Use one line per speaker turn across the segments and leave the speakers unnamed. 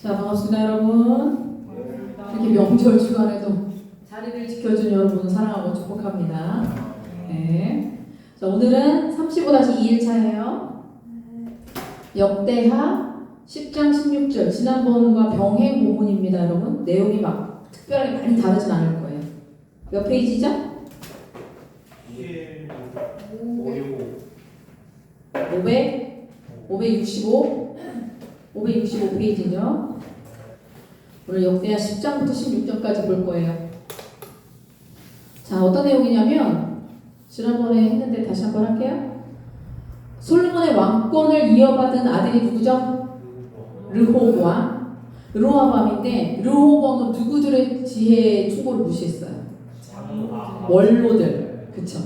자, 반갑습니다, 여러분. 이렇게 명절 주간에도 자리를 지켜준 여러분을 사랑하고 축복합니다. 네. 자, 오늘은 35-2일차예요. 역대하 10장 16절. 지난번과 병행 본문입니다, 여러분. 내용이 막 특별하게 많이 다르진 않을 거예요. 몇 페이지죠? 565페이지죠. 오늘 역대하 10장부터 16장까지 볼 거예요. 자, 어떤 내용이냐면 지난번에 했는데 다시 한번 할게요. 솔로몬의 왕권을 이어받은 아들이 누구죠? 르호보암. 르호보암인데 르호보암은 누구들의 지혜의 충고를 무시했어요? 원로들. 그쵸?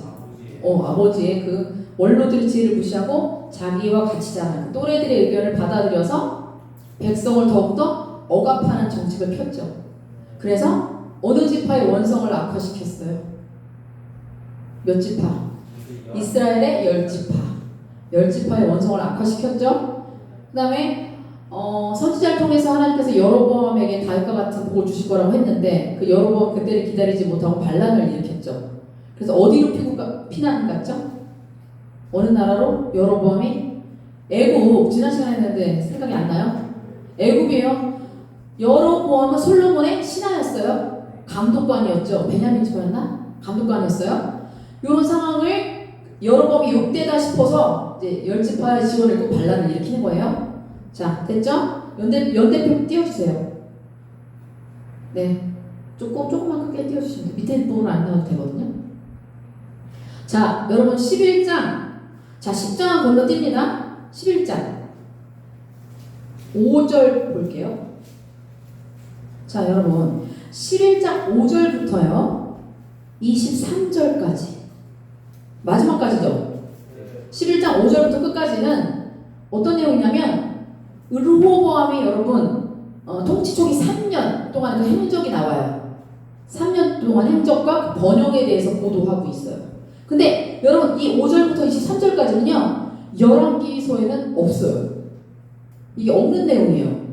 아버지의 그 원로들의 지혜를 무시하고 자기와 같이 자라는 또래들의 의견을 받아들여서 백성을 더욱더 억압하는 정책을 폈죠. 그래서 어느 지파의 원성을 악화시켰어요? 몇 지파? 이스라엘의 10지파. 10지파의 원성을 악화시켰죠. 그 다음에 선지자를 통해서 하나님께서 여로보암에게 다윗과 같은 복을 주실 거라고 했는데 그 여로보암 그때를 기다리지 못하고 반란을 일으켰죠. 그래서 어디로 피난 갔죠? 어느 나라로? 여로보암이 애굽. 지난 시간에 했는데 생각이 안 나요? 애굽이에요. 여로보암은 솔로몬의 신하였어요. 감독관이었죠. 베냐민 집안이었나? 감독관이었어요. 이런 상황을 여로보암이 욕되다 싶어서 이제 10지파의 지원을 읽고 반란을 일으키는 거예요. 자, 됐죠? 연대표 띄워주세요. 네, 조금만 크게 띄워주시면 돼요. 밑에 부분은 안 나와도 되거든요. 자, 여러분 11장. 자, 10장은 건너뜁니다. 11장 5절 볼게요. 자, 여러분 11장 5절부터요 23절까지 마지막까지죠. 11장 5절부터 끝까지는 어떤 내용이냐면 르호보암이 여러분 통치 초기 3년 동안 그 행적이 나와요. 3년 동안 행적과 그 번영에 대해서 보도하고 있어요. 근데 여러분 이 5절부터 23절까지는요 열왕기서에는 없어요. 이게 없는 내용이에요.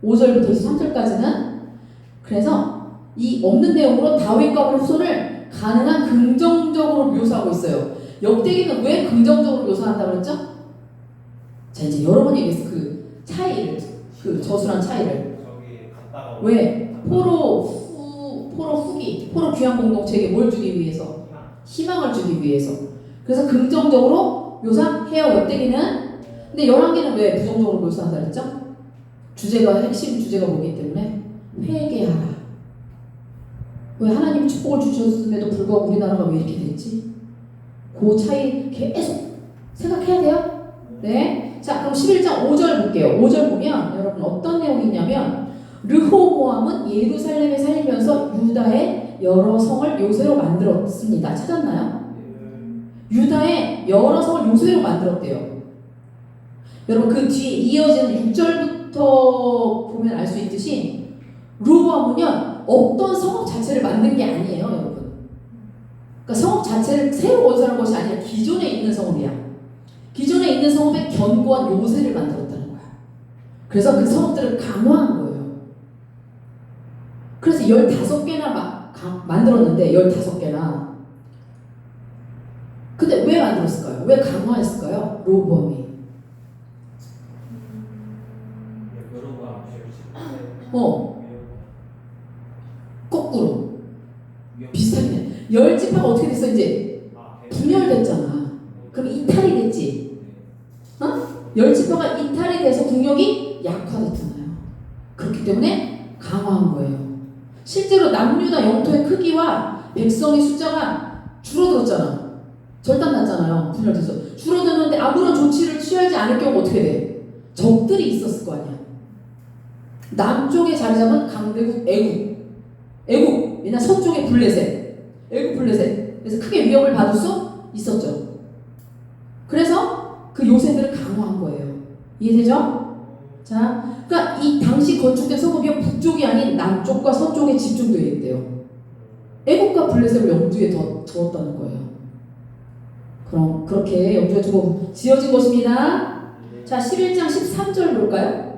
5절부터 23절까지는. 그래서 이 없는 내용으로 다윗과 그의 후손을 가능한 긍정적으로 묘사하고 있어요. 역대기는 왜 긍정적으로 묘사한다고 그랬죠? 자, 이제 여러 번 얘기했어. 그 차이를, 그 저술한 차이를. 왜? 포로 귀한 공동체에게 뭘 주기 위해서? 희망을 주기 위해서. 그래서 긍정적으로 묘사해요, 역대기는. 근데 열왕기는 왜 부정적으로 묘사한다 그랬죠? 핵심 주제가 뭐기 때문에 회개하라. 왜 하나님 축복을 주셨음에도 불구하고 우리나라가 왜 이렇게 됐지? 그 차이 계속 생각해야 돼요. 네. 자, 그럼 11장 5절 볼게요. 5절 보면 여러분 어떤 내용이 있냐면 르호보암은 예루살렘에 살면서 유다의 여러 성을 요새로 만들었습니다. 찾았나요? 유다의 여러 성을 요새로 만들었대요. 여러분 그 뒤에 이어지는 6절부터 보면 알 수 있듯이 르호보암은요 어떤 성읍 자체를 만든 게 아니에요, 여러분. 그러니까 성읍 자체를 새로 건설한 것이 아니라 기존에 있는 성읍이야. 기존에 있는 성읍에 견고한 요새를 만들었다는 거야. 그래서 그 성읍들을 강화한 거예요. 그래서 15개나 만들었는데 15개나. 근데 왜 만들었을까요? 왜 강화했을까요? 르호보암이. 거꾸로. 비슷하네. 10지파가 어떻게 됐어? 이제 분열됐잖아. 그럼 이탈이 됐지. 10지파가 이탈이 돼서 국력이 약화됐잖아요. 그렇기 때문에 강화한 거예요. 실제로 남유다 영토의 크기와 백성의 숫자가 줄어들었잖아. 절단났잖아요. 분열돼서. 줄어드는데 아무런 조치를 취하지 않을 경우 어떻게 돼? 적들이 있었을 거 아니야. 남쪽에 자리 잡은 강대국 애국. 왜냐 서쪽에 애국 블레셋. 그래서 크게 위협을 받을 수 있었죠. 그래서 그 요새들을 강화한 거예요. 이해되죠? 자, 그러니까 이 당시 건축된 성읍이 북쪽이 아닌 남쪽과 서쪽에 집중되어 있대요. 애국과 블레셋을 영주에 두었다는 거예요. 그럼 그렇게 영주에 두고 지어진 것입니다. 자, 11장 13절 볼까요?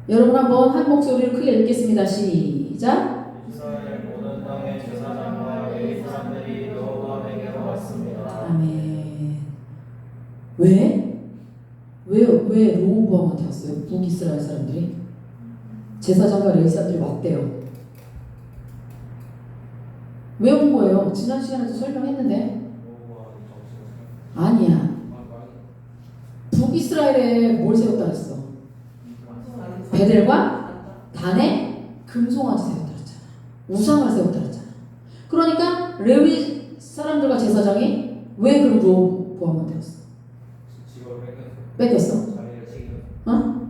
여러분 한번 한 목소리로 크게 읽겠습니다. 시작.
이스라엘 모든 땅의 제사장과 레위 사람들이 여호와에게로 왔습니다.
아멘. 왜 로보암한테 왔어요? 북이스라엘 사람들이 제사장과 레위 사람들이 왔대요. 왜 온 거예요? 지난 시간에도 설명했는데 아니야. 북이스라엘에 뭘 세웠다 그랬어? 베델과 단에 금송아지 세웠다 그랬잖아. 우상을 세웠다 그랬잖아. 그러니까 레위 사람들과 제사장이 왜 그런 로보암한테 왔어? 뺏겼어? 어?
아무나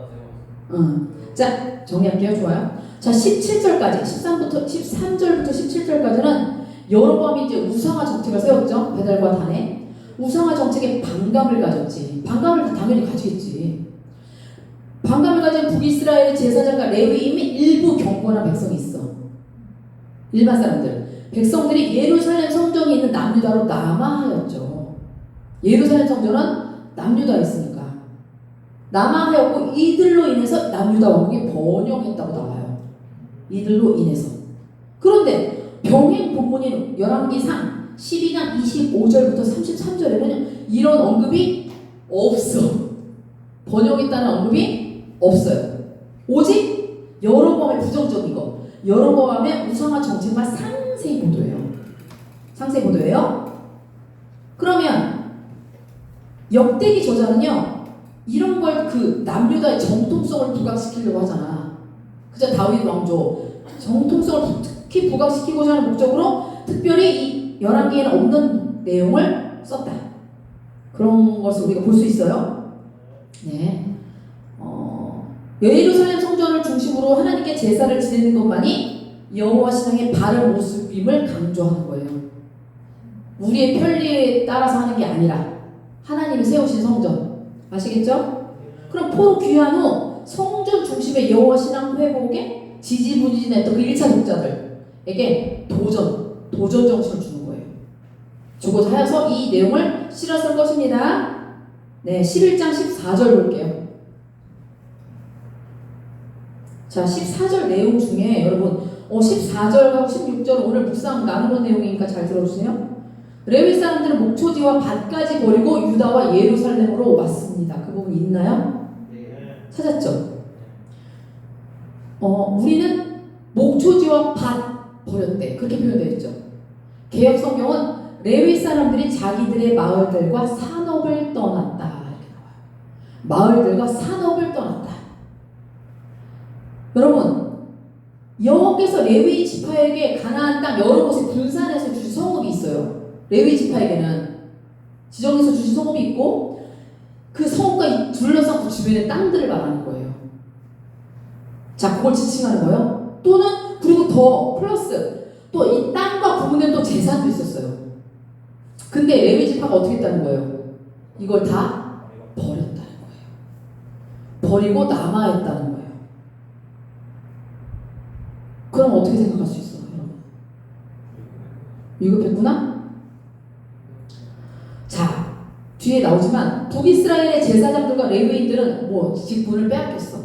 세웠어.
응. 자, 정리할게요. 좋아요. 자, 17절까지, 13절부터 17절까지는 여로보암이 이제 우상화 정책을 세웠죠. 베델과 단에. 우상화 정책에 반감을 가졌지. 반감을 당연히 가지겠지. 반감을 가진 북이스라엘 제사장과 레위 이미 일부 경건한 백성이 있어. 일반 사람들. 백성들이 예루살렘 성전이 있는 남유다로 남하하였죠. 예루살렘 성전은 남유다에 있으니까. 남하하였고 이들로 인해서 남유다 왕국이 번영했다고 나와요. 이들로 인해서. 그런데 병행 본문인 열왕기상 12장 25절부터 33절에는 이런 언급이 없어. 번영했다는 언급이 없어요. 오직 여로보암의 부정적인 거, 여로보암의 우상화 정책만 상세히 보도해요. 상세히 보도해요. 그러면 역대기 저자는요, 이런 걸 그 남유다의 정통성을 부각시키려고 하잖아. 그죠? 다윗 왕조 정통성을 특히 부각시키고자 하는 목적으로 특별히 이 열왕기에는 없는 내용을 썼다. 그런 것을 우리가 볼 수 있어요. 네. 예루살렘 성전을 중심으로 하나님께 제사를 지내는 것만이 여호와 신앙의 바른 모습임을 강조하는 거예요. 우리의 편리에 따라서 하는 게 아니라 하나님이 세우신 성전. 아시겠죠? 그럼 포로 귀환 후 성전 중심의 여호와 신앙 회복에 지지부진했던 그 1차 독자들에게 도전 정신을 주는 거예요. 주고자 하여서 이 내용을 실었을 것입니다. 네, 11장 14절 볼게요. 자, 14절 내용 중에 여러분 14절하고 16절 오늘 묵상 나누는 내용이니까 잘 들어주세요. 레위 사람들은 목초지와 밭까지 버리고 유다와 예루살렘으로 왔습니다. 그 부분 있나요?
네.
찾았죠? 우리는 목초지와 밭 버렸대. 그렇게 표현되어 있죠. 개역 성경은 레위 사람들이 자기들의 마을들과 산업을 떠났다. 이렇게 나와요. 마을들과 산업을 떠났다. 여러분, 여호와께서 레위 지파에게 가나안 땅 여러 곳에 분산해서 주신 성읍이 있어요. 레위 지파에게는 지정해서 주신 성읍이 있고 그 성읍과 둘러싼 그 주변의 땅들을 말하는 거예요. 자, 그걸 지칭하는 거예요. 또는 그리고 더 플러스 또 이 땅과 구분된 또 재산도 있었어요. 근데 레위 지파가 어떻게 했다는 거예요? 이걸 다 버렸다는 거예요. 버리고 남아있다는 거예요. 그럼 어떻게 생각할 수 있어요, 여러분? 위급했구나? 자, 뒤에 나오지만 북이스라엘의 제사장들과 레위인들은 뭐 직분을 빼앗겼어.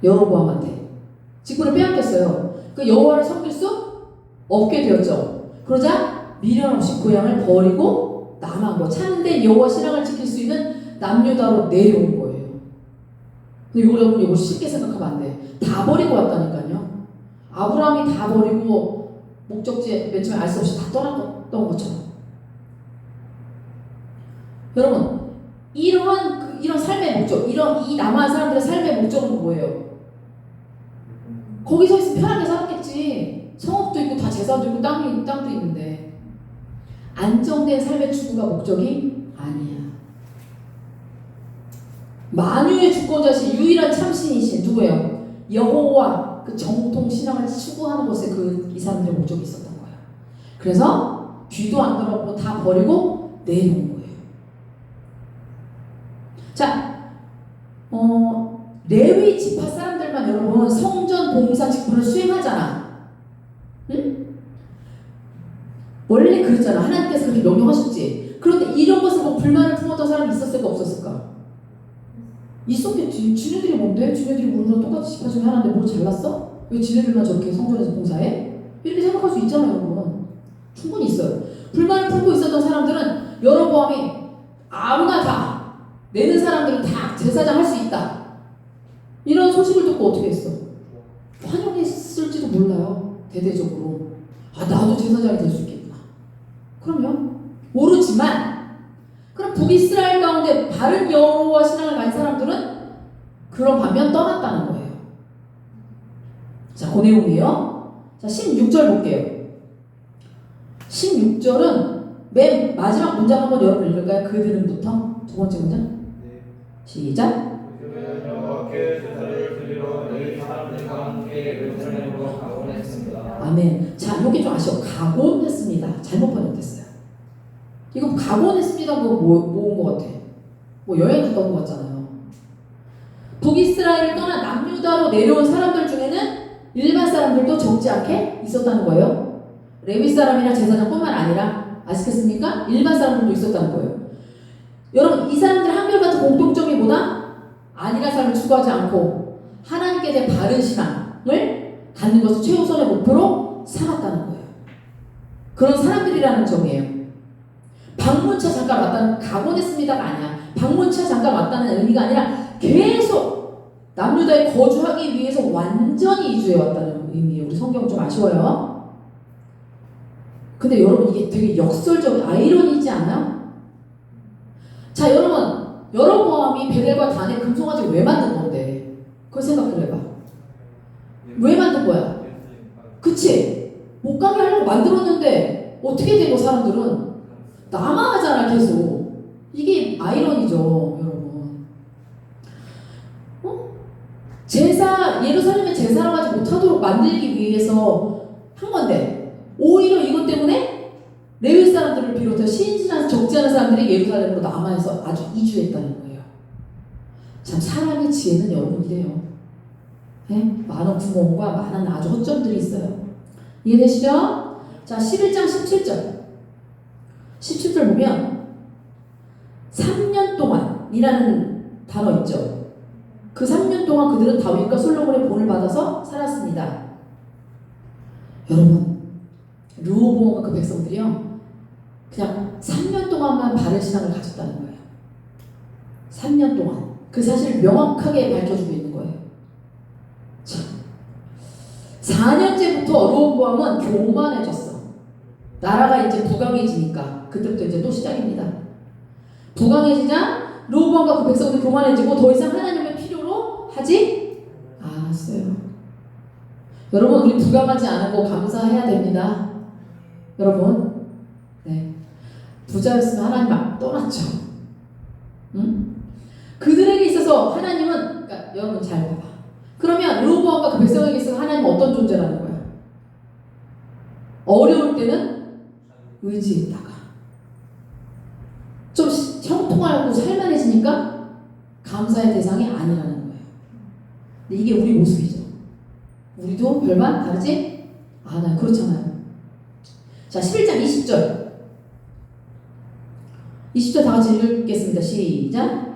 여로보암한테 직분을 빼앗겼어요. 그 여호와를 섬길 수 없게 되었죠. 그러자 미련 없이 고향을 버리고 남한 거 참된 여호와 신앙을 지킬 수 있는 남유다로 내려온 거예요. 근데 여러분 이거 쉽게 생각하면 안 돼. 다 버리고 왔다니까요. 아브라함이 다 버리고 목적지에 맨 처음에 알 수 없이 다 떠났던 것처럼. 여러분, 이런 삶의 목적, 이 남한 사람들의 삶의 목적은 뭐예요? 거기서 있으면 편하게 살았겠지. 성읍도 있고 다 재산도 있고 땅도 있는데 안정된 삶의 추구가 목적이 아니야. 만유의 주권자신 유일한 참신이신 누구예요? 여호와 그 정통 신앙을 추구하는 것에 이 사람들의 목적이 있었던 거야. 그래서 귀도 안 돌아보고 다 버리고 내려온 거예요. 자, 레위 지파 사람들만 여러분 성전 봉사 직분을 수행하잖아. 응? 원래 그랬잖아. 하나님께서 그렇게 명령하셨지. 그런데 이런 것을 뭐 불만을 품었던 사람이 있었을까 없었을까? 있었겠지. 지네들이 뭔데? 지네들이 우리랑 똑같이 집화 중에 하나인데 뭘 잘났어? 왜 지네들만 저렇게 성전에서 봉사해? 이렇게 생각할 수 있잖아요, 여러분. 충분히 있어요. 불만을 품고 있었던 사람들은 여로보암이 아무나 다 내는 사람들은 다 제사장 할 수 있다. 이런 소식을 듣고 어떻게 했어? 환영했을지도 몰라요. 대대적으로. 아, 나도 제사장이 될 수 있겠구나. 그럼요. 모르지만 그럼 북이스라엘 가운데 바른 여호와 신앙을 가진 사람들은 그런 반면 떠났다는 거예요. 자, 그 내용이에요. 자, 16절 볼게요. 16절은 맨 마지막 문장 한번 여러분 읽을까요? 그들은부터 두 번째 문장. 시작.
여호와께 제사를 드리러 너희 사람들과 함께 예루살렘으로 가곤 했습니다.
아멘. 자, 여기 좀 아쉬워. 가곤 했습니다. 잘못 번역됐어요. 이거 가곤 했습니다. 뭐 온 것 같아? 뭐 여행 갔다 온 것 같잖아요. 북이스라엘을 떠나 남유다로 내려온 사람들 중에는 일반 사람들도 적지 않게 있었다는 거예요. 레위 사람이나 제사장뿐만 아니라 아시겠습니까? 일반 사람들도 있었다는 거예요. 여러분, 이 사람들 한결같은 공통점이 뭐다? 안일한 삶을 추구하지 않고 하나님께 대한 바른 신앙을 갖는 것을 최우선의 목표로 삼았다는 거예요. 그런 사람들이라는 점이에요. 방문차 잠깐 왔다는 가곤했습니다가 아니야. 방문차 잠깐 왔다는 의미가 아니라 계속 남유다에 거주하기 위해서 완전히 이주해 왔다는 의미예요. 우리 성경 좀 아쉬워요. 근데 여러분, 이게 되게 역설적인 아이러니지 않아요? 자, 여러분, 여로보암이 베델과 단에 금송아지 왜 만든 건데? 그걸 생각을 해봐. 왜 만든 거야? 그치? 못 가게 하려고 만들었는데 어떻게 되고 사람들은 남아하잖아, 계속. 이게 아이러니죠, 여러분. 예루살렘에 제사를 하지 못하도록 만들기 위해서 한 건데, 오히려 이것 때문에 레위 사람들을 비롯해 신실한 적지 않은 사람들이 예루살렘으로 남아서 아주 이주했다는 거예요. 참, 사람의 지혜는 여러분 이래요. 네? 많은 구멍과 많은 아주 허점들이 있어요. 이해되시죠? 자, 11장 17절. 17절 보면 3년 동안이라는 단어 있죠. 그 3년 동안 그들은 다윗과 솔로몬의 본을 받아서 살았습니다. 여러분, 르호보암과 그 백성들이요, 그냥 3년 동안만 바른 신앙을 가졌다는 거예요. 3년 동안. 그 사실을 명확하게 밝혀주고 있는 거예요. 자, 4년째부터 르호보암은 교만해졌어. 나라가 이제 부강해지니까 그때부터 이제 또 시작입니다. 부강해지자 르호보암과 그 백성들이 교만해지고 더 이상 하나님을 필요로 하지 않았어요. 여러분, 우리 부강하지 않은 거 감사해야 됩니다. 여러분, 네, 부자였으면 하나님 막 떠났죠. 응? 그들에게 있어서 하나님은, 그러니까 여러분 잘 봐봐. 그러면 르호보암과 그 백성에게 있어서 하나님은 어떤 존재라는 거야? 어려울 때는 의지했다가 좀 형통하고 살만해지니까 감사의 대상이 아니라는 거예요. 근데 이게 우리 모습이죠. 우리도 별반 다르지 않아요. 그렇잖아요. 자, 11장 20절. 20절 다 같이 읽겠습니다. 시작.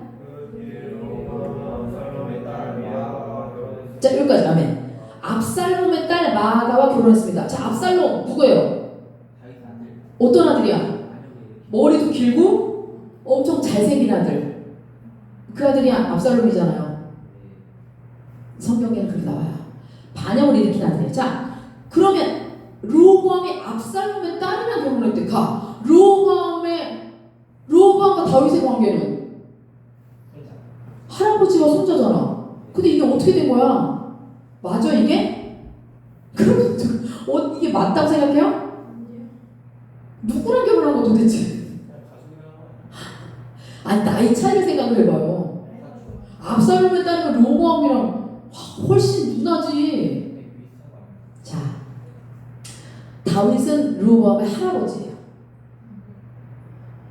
자, 여기까지. 아멘. 압살롬의 딸 마아가와 결혼했습니다. 자, 압살롬 누구예요? 어떤 아들이야? 머리도 길고 엄청 잘생긴 아들. 그 아들이 압살롬이잖아요. 성경에는 그렇게 나와요. 반역을 일으킨 아들이에요. 자, 그러면 르호보암이 압살롬의 딸이랑 결혼했대. 르호보암과 다윗의 관계는 할아버지와 손자잖아. 근데 이게 어떻게 된 거야? 맞아, 이게? 그럼 이게 맞다고 생각해요? 누구랑 결혼한 거 도대체? 아니, 나이 차이를 생각을 해봐요. 압살롬에 따르면 르호보암이랑 훨씬 누나지. 자, 다윗은 르호보암의 할아버지예요.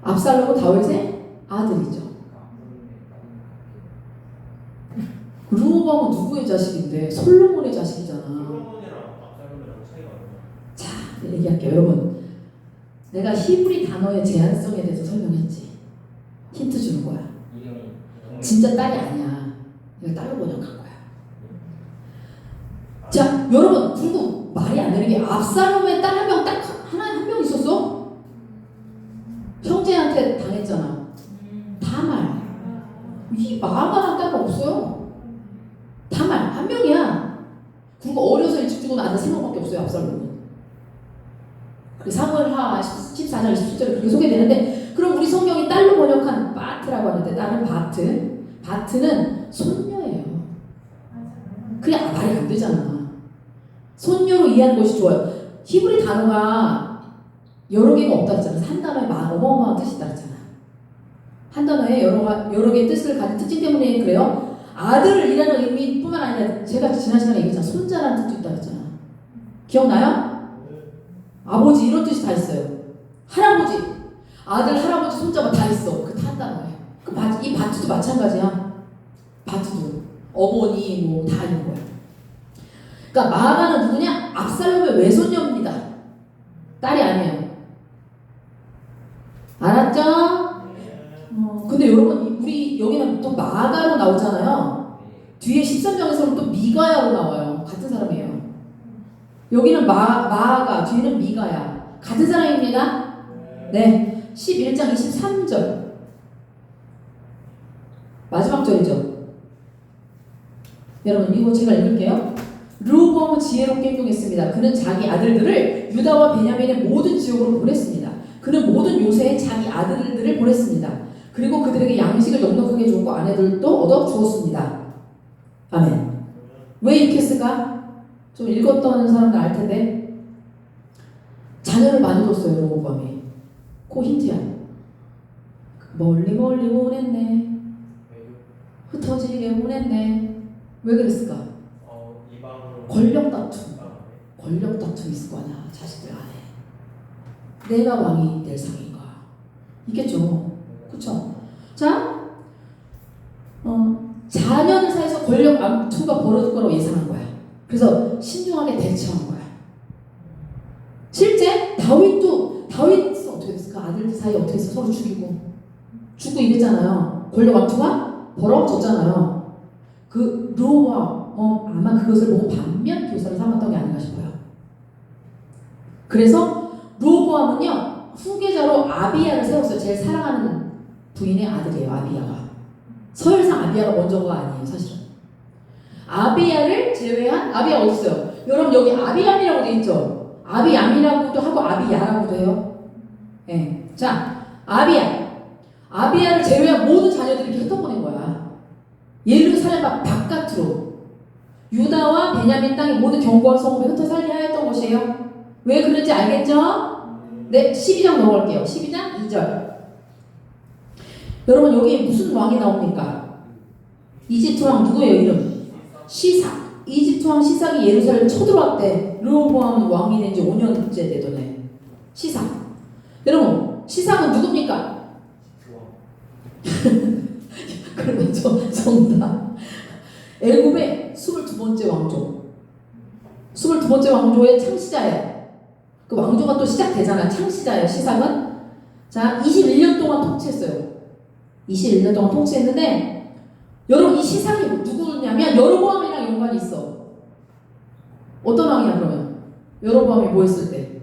압살롬은 다윗의 아들이죠. 르호보암은 누구의 자식인데? 솔로몬의 자식이잖아. 자, 얘기할게요. 여러분, 내가 히브리 단어의 제한성에 대해서 설명했지. 힌트 주는 거야. 진짜 딸이 아니야. 내가 딸로 번역한 거야. 자, 여러분, 그리고 말이 안 되는 게 압살롬의 딸 한 명 딱 한 명 있었어? 형제한테 당했잖아. 다말. 이 마가란 딸은 없어요. 다말 한 명이야. 그리고 어려서 일찍 죽은 아들 3명밖에 없어요. 압살롬은. 사무엘하 14장 27절에 그렇게 소개되는데, 그럼 우리 성경이 딸로 번역한 바트라고 하는데, 딸은 바트는 손녀예요. 그냥 말이 안 되잖아. 손녀로 이해하는 것이 좋아요. 히브리 단어가 여러 개가 없다 했잖아. 한 단어에 어마어마한 뜻이 있다 했잖아. 한 단어에 여러 개의 뜻을 가진 특징 때문에 그래요. 아들이라는 의미뿐만 아니라 제가 지난 시간에 얘기했잖아. 손자라는 뜻도 있다 했잖아. 기억나요? 아버지 이런 뜻이 다 있어요. 할아버지, 아들, 할아버지, 손자 다 있어. 그 한 단어에. 이 바트도 마찬가지야. 바트도 어머니 뭐 다 있는 거야. 그러니까 마아가는 누구냐? 압살롬의 외손녀입니다. 딸이 아니에요. 알았죠? 근데 여러분, 우리 여기는 또 마아가로 나오잖아요. 뒤에 13장에서는 또 미가야로 나와요. 같은 사람이에요. 여기는 마아가, 뒤에는 미가야. 같은 사람입니다. 네. 11장 23절. 마지막 절이죠. 여러분, 이거 제가 읽을게요. 르호보암은 지혜롭게 행동했습니다. 그는 자기 아들들을 유다와 베냐민의 모든 지역으로 보냈습니다. 그는 모든 요새에 자기 아들들을 보냈습니다. 그리고 그들에게 양식을 넉넉하게 주었고 아내들도 얻어 주었습니다. 아멘. 왜 이렇게 했을까? 좀 읽었던 사람들 알 텐데, 자녀를 많이 뒀어요. 르호보암이. 그 힌트야. 멀리 보냈네. 흩어지게 보냈네. 왜 그랬을까? 권력 다툼 있을 거 아니야. 자식들 안에. 내가 왕이 될 상인가. 있겠죠. 그쵸? 자, 자녀들 사이에서 권력 다투가 벌어질 거라고 예상한 거야. 그래서 신중하게 대처한 거야. 실제 다윗은 어떻게 됐을까? 아들들 사이에 어떻게 했어? 서로 죽고 이랬잖아요. 권력 다투가 벌어졌잖아요. 그 르호보암 아마 그것을 보고 반면 교사를 삼았던 게 아닌가 싶어요. 그래서 르호보암은요 후계자로 아비야를 세웠어요. 제일 사랑하는 부인의 아들이에요. 아비야가. 서열상 아비야가 먼저가 아니에요. 사실은. 아비야를 제외한 아비야 어디 있어요? 여러분 여기 아비암이라고 돼 있죠. 아비암이라고도 하고 아비야라고도 해요. 네. 자, 아비야를 제외한 모든 자녀들이 이렇게 흩어보낸 거야. 예루살렘 바깥으로 유다와 베냐민 땅의 모든 견고한 성읍에 흩어 살게 하였던 것이에요. 왜 그런지 알겠죠? 네, 12장 넘어갈게요. 12장 2절. 여러분 여기 무슨 왕이 나옵니까? 이집트 왕 누구예요? 이름? 시삭. 이집트 왕 시삭이 예루살렘 쳐들어왔대. 르호보암 왕이 된 지 5년째 되더네. 시삭. 여러분 시삭은 누굽니까? 그러면 정답. 애굽의 22번째 왕조. 22번째 왕조의 창시자예요. 그 왕조가 또 시작되잖아요. 창시자예요. 시삭은. 자, 21년 동안 통치했어요. 21년 동안 통치했는데, 여러분 이 시삭이 누구냐면 여로보암이랑 연관이 있어. 어떤 왕이야 그러면? 여로보암이 뭐 했을 때?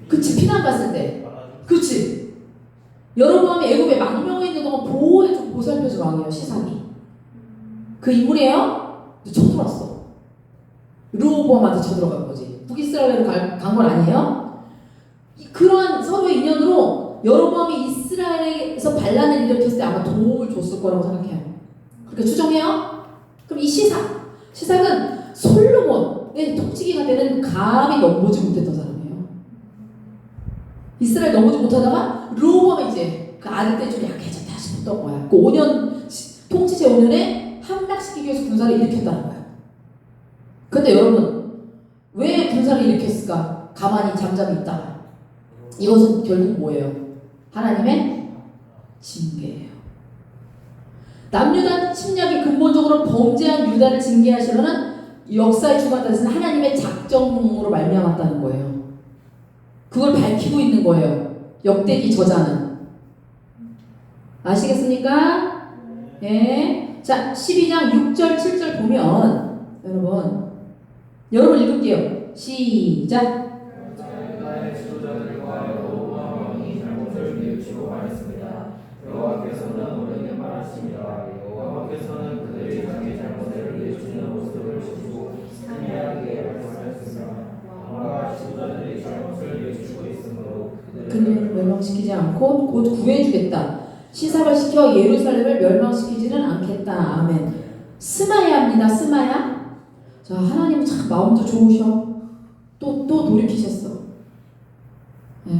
그치, 피난 갔을 때. 그치. 여로보암이 애굽에 망명해 있는 동안 보호해주고 보살펴준 왕이에요. 시삭이. 그 인물이에요? 쳐들어왔어. 르호보암한테 쳐들어간 거지. 북이스라엘로 간 건 아니에요? 그러한 서로의 인연으로 여로보암이 이스라엘에서 반란을 일으켰을 때 아마 도움을 줬을 거라고 생각해요. 그렇게 추정해요? 그럼 이 시삭은 솔로몬의 통치기가 되는 감히 넘보지 못했던 사람이에요. 이스라엘 넘보지 못하다가 르호보암이 이제 그 아들 때 좀 약해졌다 싶었던 거야. 그 5년 통치제 5년에 함락시키기 위해서 군사를 일으켰다는 거야. 근데 여러분 왜 군사를 일으켰을까? 가만히 잠잠히 있다. 이것은 결국 뭐예요? 하나님의 징계예요. 남유다 침략이 근본적으로 범죄한 유다를 징계하시려는 역사의 주관자는 하나님의 작정으로 말미암았다는 거예요. 그걸 밝히고 있는 거예요. 역대기 저자는. 아시겠습니까? 예. 자, 12장 6절, 7절 보면 여러분 읽을게요. 시작.
유다의 지도자들과 여로보암 왕이 잘못을 뉘우치고 말했습니다. 여호와께서는 오르게 말하십니다. 여호와께서는 그들이 자기 잘못을 뉘우치는 모습을 보시고 상이하게 말씀하셨습니다. 왕과 지도자들이 잘못을 뉘우치고 있으므로
그들을 멸망시키지 않고 곧 구해주겠다. 시삭을 시켜 예루살렘을 멸망시키지는 않겠다. 아멘. 스마야입니다. 스마야. 자, 하나님은 참 마음도 좋으셔. 또 돌이키셨어. 네.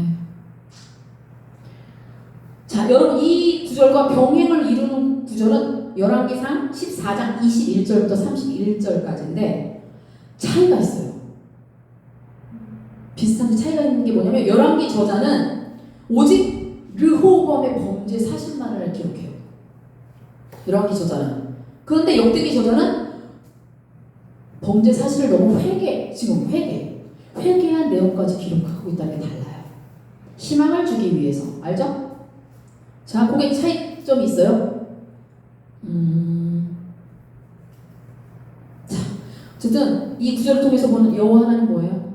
자, 여러분 이 구절과 병행을 이루는 구절은 열왕기상 14장 21절부터 31절까지인데 차이가 있어요. 비슷한데 차이가 있는 게 뭐냐면 열왕기 저자는 오직 르호보암의 범죄 사실만을 기록해요. 열왕기 저자는. 그런데 역대기 저자는 범죄 사실을 너무 회개한 내용까지 기록하고 있다는 게 달라요. 희망을 주기 위해서. 알죠? 자, 그게 차이점이 있어요. 자, 어쨌든 이 구절을 통해서 보는 여호와 하나님 뭐예요?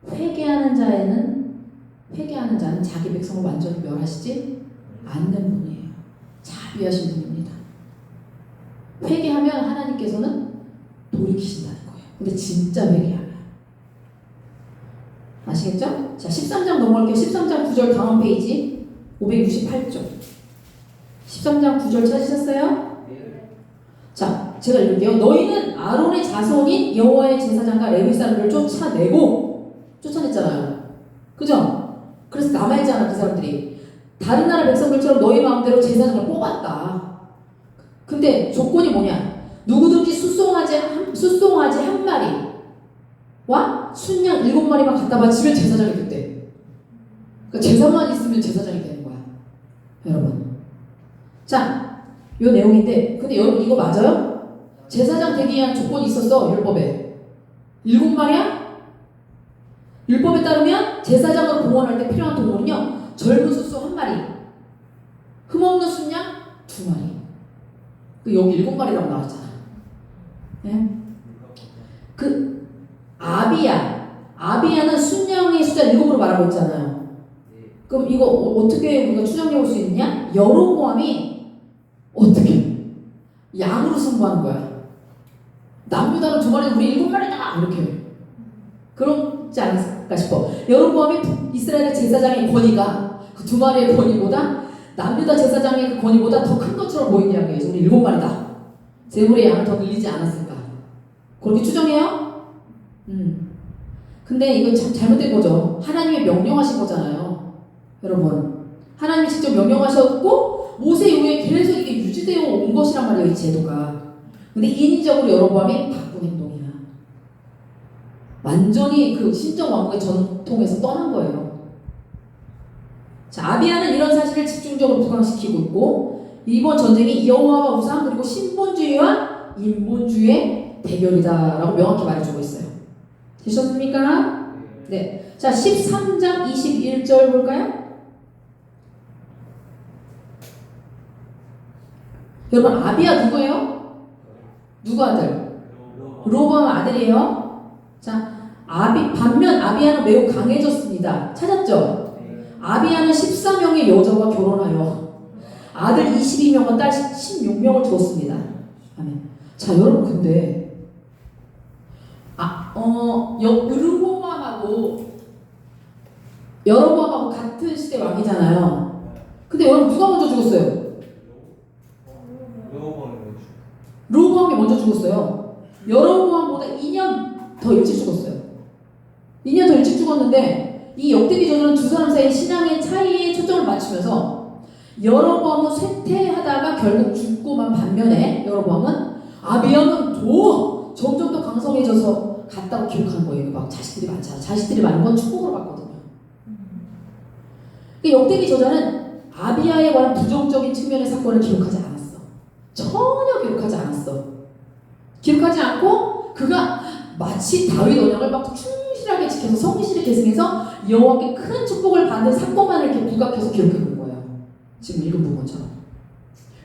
회개하는 자는 자기 백성을 완전히 멸하시지 않는 분이에요. 자비하신 분입니다. 회개하면 하나님께서는 돌이키신다는 거예요. 근데 진짜 회개하면. 아시겠죠? 자, 13장 넘어갈게요. 13장 9절 다음 페이지 568쪽. 13장 9절 찾으셨어요? 자, 제가 읽을게요. 너희는 아론의 자손인 여호와의 제사장과 레위 사람들을 쫓아냈잖아요. 그죠? 그래서 남아있잖아, 그 사람들이. 다른 나라 백성들처럼 너희 마음대로 제사장을 뽑았다. 근데 조건이 뭐냐? 누구든지 수송아지 한 마리와 순양 7마리만 갖다 바치면 제사장이 됐대. 그러니까 제사만 있으면 제사장이 되는 거야. 여러분. 자, 요 내용인데, 근데 여러분 이거 맞아요? 제사장 되기 위한 조건이 있었어, 율법에. 7마리야? 율법에 따르면 제사장으로 봉헌할 때 필요한 동물은요, 젊은 수소 1마리, 흠없는 순양 2마리. 여기 7마리라고 나왔잖아. 네? 그 아비야는 순양의 숫자 7으로 말하고 있잖아요. 그럼 이거 어떻게 우리가 추정해 볼 수 있느냐? 여로보암이 어떻게 양으로 승부하는 거야. 남유다는 2마리, 우리 7마리다 이렇게. 그렇지 않을까 싶어. 여로보암이 이스라엘의 제사장의 권위가 그 2마리의 권위보다 남유다 제사장의 그 권위보다 더 큰 것처럼 보이냐는 거예요. 우리 7마리다. 제물의 양을 더 늘리지 않았을까. 그렇게 추정해요? 근데 이거 참 잘못된 거죠. 하나님이 명령하신 거잖아요. 여러분. 하나님이 직접 명령하셨고 모세 이후에 계속 이게 유지되어 온 것이란 말이에요. 이 제도가. 근데 인위적으로 여로보암이 바꾼 행동이야. 완전히 그 신정 왕국의 전통에서 떠난 거예요. 자, 아비야는 이런 사실을 집중적으로 부각시키고 있고 이번 전쟁이 여호와와 우상 그리고 신본주의와 인본주의의 대결이다라고 명확히 말해주고 있어요. 되셨습니까? 네. 자, 13장 21절 볼까요? 여러분, 아비야 누구예요? 누구 아들? 로보암 아들이에요. 자, 반면 아비야는 매우 강해졌습니다. 찾았죠? 아비야는 14명의 여자와 결혼하여 아들 22명과 딸 16명을 두었습니다. 아멘. 자, 여러분 근데 여로보암하고 같은 시대 왕이잖아요. 근데 여러분 누가 먼저 죽었어요? 르호보암이 먼저 죽었어요. 여로보암보다 2년 더 일찍 죽었어요. 2년 더 일찍 죽었는데 이 역대기 저자는 두 사람 사이 신앙의 차이에 초점을 맞추면서 여로보암은 쇠퇴하다가 결국 죽고만 반면에 여로보암은 아비야는 점점 더 강성해져서 갔다고 기록하는 거예요. 막 자식들이 많잖아. 자식들이 많은 건 축복으로 봤거든요. 역대기 저자는 아비야에 관한 부정적인 측면의 사건을 기록하지 않았어. 전혀 기록하지 않았어. 기록하지 않고 그가 마치 다윗 언약을 막 충실하게 지켜서 성실히 계승해서 여호와께 큰 축복을 받는 사건만을 이렇게 부각해서 기록해 놓은 거예요. 지금 읽은 부분처럼.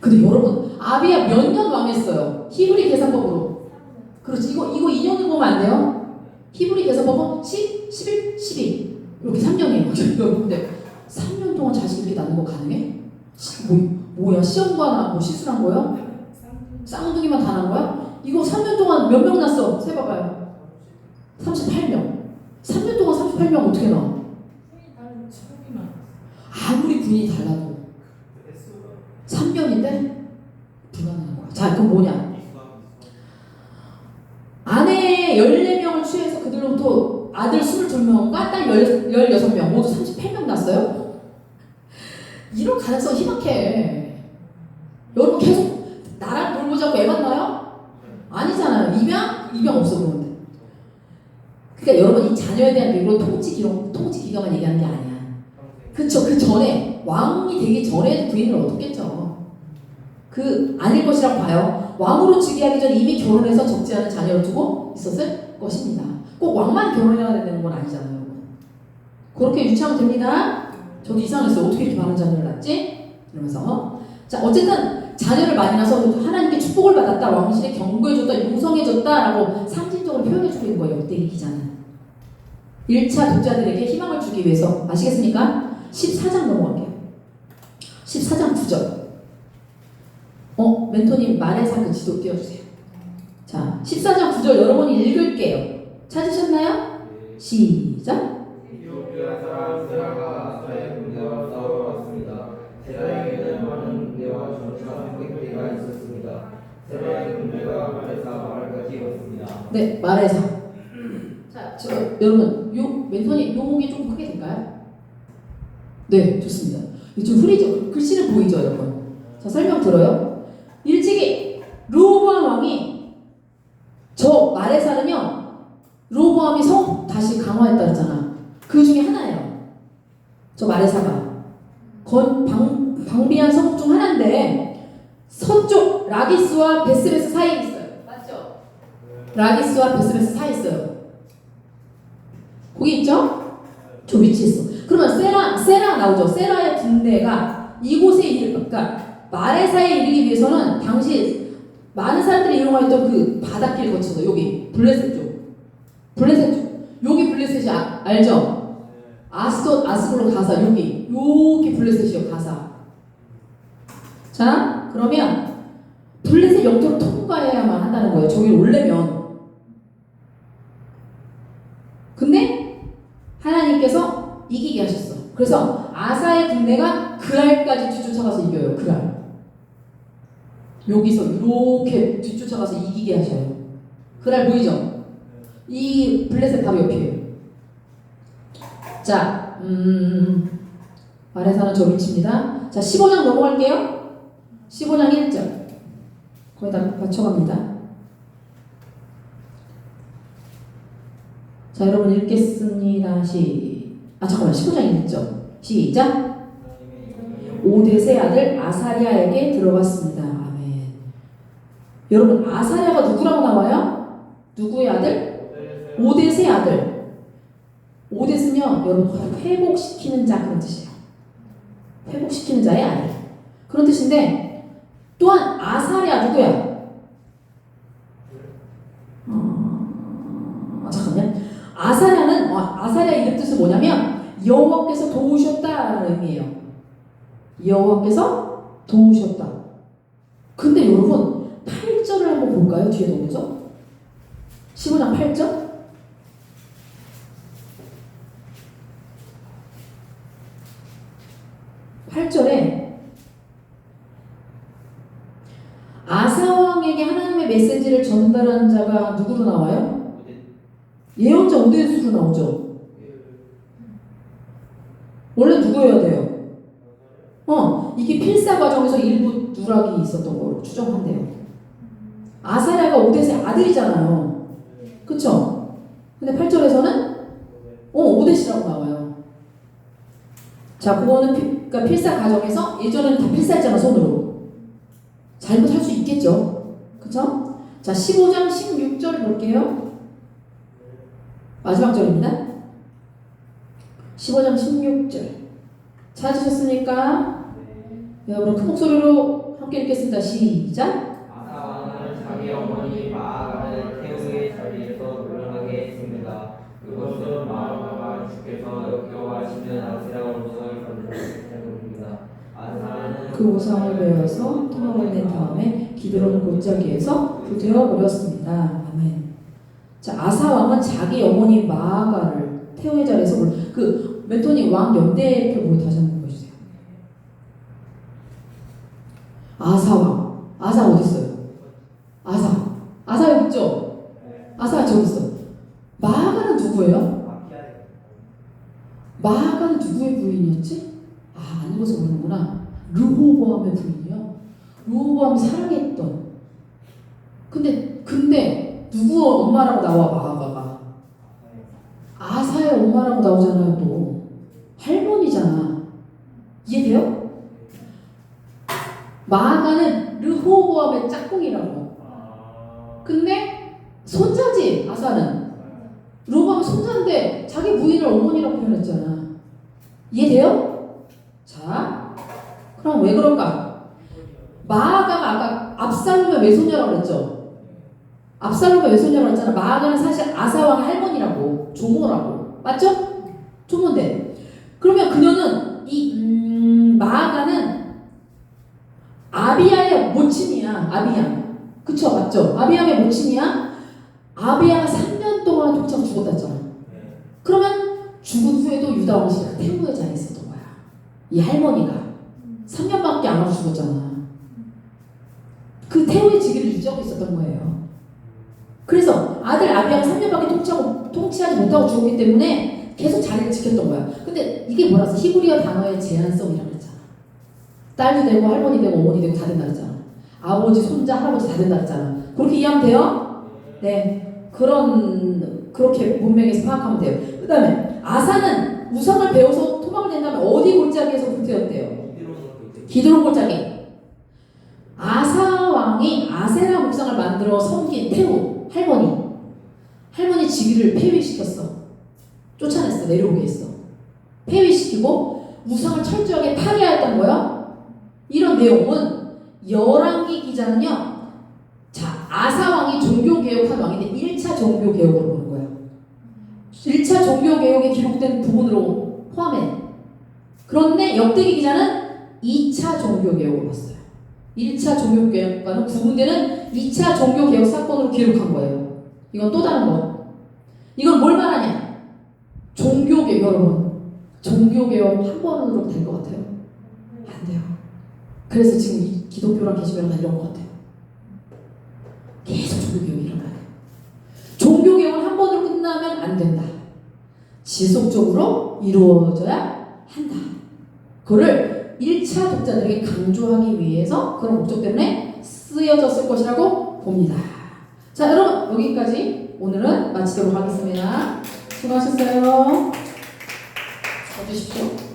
근데 여러분 아비야 몇 년 왕했어요? 히브리 계산법으로. 그렇지. 이거 인용해 보면 안 돼요? 히브리 계산법은 10, 11, 12 이렇게 3년이에요. 근데 3년 동안 자식 이렇게 낳는 거 가능해? 뭐야 시험관 뭐 실수한 거야? 쌍둥이만 다 난 거야? 이거 3년 동안 몇 명 낳았어? 세봐봐요. 38명. 3년 동안 38명 어떻게 낳아? 아무리 군이 달라도 3년인데 불가능한 거야. 자, 그럼 뭐냐? 아내 14명을 취해서 그들로부터 아들 22명과 딸 16명 모두 38명 낳았어요? 이런 가능성 희박해. 여러분 계속 나랑 놀보자고 애 만나요? 아니잖아요. 입양 없어 그러는데. 그러니까 여러분 이 자녀에 대한 이런 통치 기간만 얘기하는 게 아니야. 그쵸. 그 전에 왕이 되기 전에 부인을 얻었겠죠. 아닐 것이라고 봐요. 왕으로 즉위하기 전에 이미 결혼해서 적지 않은 자녀를 두고 있었을 것입니다. 꼭 왕만 결혼해야 되는 건 아니잖아요. 여러분. 그렇게 유추하면 됩니다. 저도 이상했어요. 어떻게 이렇게 많은 자녀를 낳지? 이러면서. 자, 어쨌든 자녀를 많이 낳아서 하나님께 축복을 받았다, 왕실에 경고해줬다, 융성해줬다라고 상징적으로 표현해주고 있는 거예요. 이때 이 기자는 1차 독자들에게 희망을 주기 위해서. 아시겠습니까? 14장 넘어갈게요. 14장 9절. 멘토님 말해서 그 지도 띄워주세요. 자, 14장 9절 여러 번 읽을게요. 찾으셨나요? 시작.
이디오피아 사람 세라가 아사의 군대와 싸우러 왔습니다. 세라에게는 많은 군대와 전차 승객대가 있었습니다. 세라의 군대가 말에사 마을까지 왔습니다.
네, 말해사. 자, 여러분 멘토님 요목이 좀 크게 될까요? 네, 좋습니다. 좀 흐리죠? 글씨는 보이죠, 여러분? 자, 설명 들어요. 일찍이 르호보암 왕이 저 마레사는요, 르호보암이 성 다시 강화했다 그랬잖아. 그 중에 하나예요. 저 마레사가 방비한 성읍 중 하나인데 서쪽 라기스와 베스베스 사이에 있어요. 맞죠? 라기스와 베스베스 사이에 있어요. 거기 있죠? 저 위치에 있어. 그러면 세라 나오죠. 세라의 군대가 이곳에 그러니까 마레사에 이르기 위해서는 당시 많은 사람들이 이용하였던 그 바닷길 거쳐서 여기 블레셋 쪽 여기 블레셋이 알죠? 아스골로 가사 여기 블레셋이요. 가사. 자, 그러면 블레셋 영토를 통과해야만 한다는 거예요. 저기 올려면. 근데 하나님께서 이기게 하셨어. 그래서 아사의 군대가 그알까지 뒤쫓아가서 이겨요. 그알. 여기서 이렇게 뒤쫓아가서 이기게 하셔요. 그알 보이죠? 이 블레셋 바로 옆이에요. 자, 아래사는 저 위치입니다. 자, 15장 넘어갈게요. 15장 1절. 거기다 맞춰갑니다. 자, 여러분 읽겠습니다. 잠깐만. 15장 1절. 시작. 오뎃의 아들 아사랴에게 들어갔습니다. 아멘. 여러분, 아사랴가 누구라고 나와요? 누구의 아들? 오뎃의 아들. 오뎃은요, 여러분, 회복시키는 자 그런 뜻이에요. 회복시키는 자의 아들. 그런 뜻인데, 또한 아사랴 누구야? 잠깐만요. 아사랴 이름 뜻은 뭐냐면 여호와께서 도우셨다라는 의미예요. 여호와께서 도우셨다. 근데 여러분 8절을 한번 볼까요? 뒤에 넘겨서 15장 8절. 아사왕에게 하나님의 메시지를 전달한 자가 누구로 나와요? 예언자 오뎃으로 나오죠. 원래 누구여야 돼요? 이게 필사 과정에서 일부 누락이 있었던 걸로 추정한대요. 아사랴가 오뎃의 아들이잖아요. 그쵸? 근데 8절에서는 오뎃이라고 나와요. 자, 그거는 그러니까 필사 과정에서 예전에는 다 필사했잖아, 손으로. 잘못할 수 있겠죠. 그쵸? 자, 15장 16절 볼게요. 마지막 절입니다. 15장 16절. 찾으셨습니까? 여러분 큰 목소리로 한 함께 읽겠습니다. 시작.
아사와는 자기 어머니 마아가를 태우의 자리에서 물러나게 했습니다. 그것은 마아가가 주께서 여겨하시는 아세라로서 건축했기 때문입니다. 아사는
그 우상을 베어서 토막을 낸 다음에 기드론 골짜기에서 불태워 버렸습니다. 아멘. 자, 아사 왕은 자기 어머니 마아가를 태우의 자리에서 그 멘토니 왕 연대표 보고 다시 한번 보여주세요. 아사 왕. 아사 어디 있어요? 아사 여기 있죠? 아사 저기 있어. 마아가는 누구예요? 마아가는 누구의 부인이었지? 안 읽어서 모르는구나. 르호보암의 부인이요. 르호보암이 사랑했던. 근데 누구 엄마라고 나와 마아가가? 아사의 엄마라고 나오잖아요. 또 할머니잖아. 이해돼요? 마아가는 르호보암의 짝꿍이라고. 근데 손자지 아사는. 르호보암이 손자인데 자기 부인을 어머니라고 표현했잖아. 이해돼요? 자, 그럼 왜 그런가? 마아가가 아까 압살롬의 외손녀라고 그랬죠? 압살롬의 외손녀라고 했잖아. 마아가는 사실 아사왕의 할머니라고, 조모라고. 맞죠? 조모인데. 그러면 그녀는 마아가는 아비야의 모친이야. 아비양. 그쵸? 맞죠? 아비양의 모친이야. 아비야가 3년 동안 독자고 죽었다 했잖아. 그러면 죽은 후에도 유다 왕실이 태우의 자리에 있었던 거야. 이 할머니가 3년밖에 안 하고 죽었잖아. 그 태우의 직위를 유지하고 있었던 거예요. 그래서 아들 아비야가 3년밖에 통치하지 못하고 죽었기 때문에 계속 자리를 지켰던 거야. 근데 이게 뭐라서 히브리어 단어의 제한성이라고 그랬잖아. 딸도 되고 할머니 되고 어머니 되고 다 된다 그랬잖아. 아버지, 손자, 할아버지 다 된다 그랬잖아. 그렇게 이해하면 돼요? 네. 그렇게 문맥에서 파악하면 돼요. 그 다음에 아사는 우상을 배워서 토막을 낸 다음에 어디 골짜기에서 불태웠대요? 기드론 골짜기. 아사 왕이 아세라 목상을 만들어 섬긴 태우 할머니 직위를 폐위시켰어. 쫓아냈어. 내려오게 했어. 폐위시키고 우상을 철저하게 파괴하였던 거야. 이런 내용은 열왕기 기자는요. 자, 아사 왕이 종교개혁한 왕인데 1차 종교개혁으로 보는 거예요. 1차 종교개혁에 기록된 부분으로 포함해. 그런데 역대기 기자는 2차 종교개혁을 봤어요. 1차 종교개혁과는 구분되는 2차 종교개혁 사건으로 기록한 거예요. 이건 또 다른 거. 이건 뭘 말하냐? 종교개혁, 여러분. 종교개혁 한 번으로 될 것 같아요? 안 돼요. 그래서 지금 이 기독교랑 개신교랑 다 이런 것 같아요. 계속 종교개혁이 일어나야 돼요. 종교개혁은 한 번으로 끝나면 안 된다. 지속적으로 이루어져야 한다. 그거를 1차 독자들에게 강조하기 위해서 그런 목적 때문에 쓰여졌을 것이라고 봅니다. 자, 여러분 여기까지 오늘은 마치도록 하겠습니다. 수고하셨어요. 써주십시오.